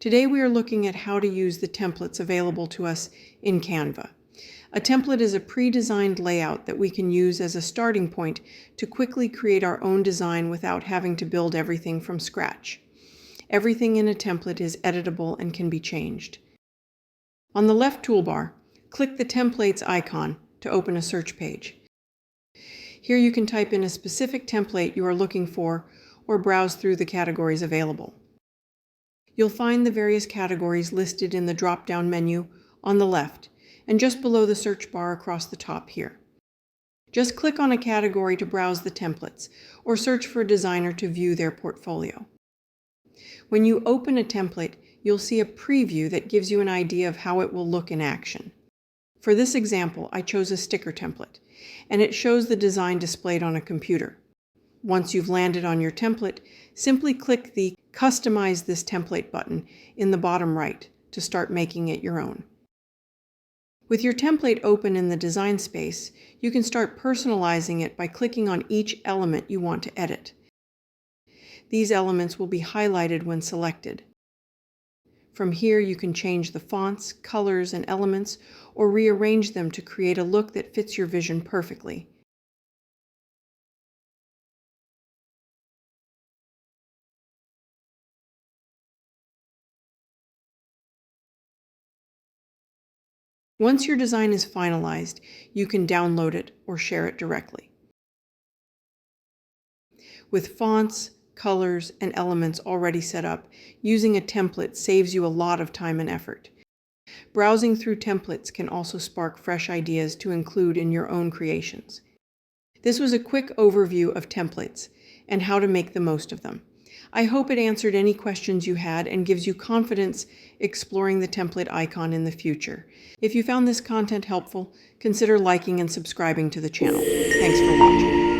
Today we are looking at how to use the templates available to us in Canva. A template is a pre-designed layout that we can use as a starting point to quickly create our own design without having to build everything from scratch. Everything in a template is editable and can be changed. On the left toolbar, click the Templates icon to open a search page. Here you can type in a specific template you are looking for or browse through the categories available. You'll find the various categories listed in the drop-down menu on the left and just below the search bar across the top here. Just click on a category to browse the templates or search for a designer to view their portfolio. When you open a template, you'll see a preview that gives you an idea of how it will look in action. For this example, I chose a sticker template, and it shows the design displayed on a computer. Once you've landed on your template, simply click the Customize this template button in the bottom right to start making it your own. With your template open in the design space, you can start personalizing it by clicking on each element you want to edit. These elements will be highlighted when selected. From here, you can change the fonts, colors, and elements, or rearrange them to create a look that fits your vision perfectly. Once your design is finalized, you can download it or share it directly. With fonts, colors, and elements already set up, using a template saves you a lot of time and effort. Browsing through templates can also spark fresh ideas to include in your own creations. This was a quick overview of templates and how to make the most of them. I hope it answered any questions you had and gives you confidence exploring the template icon in the future. If you found this content helpful, consider liking and subscribing to the channel. Thanks for watching.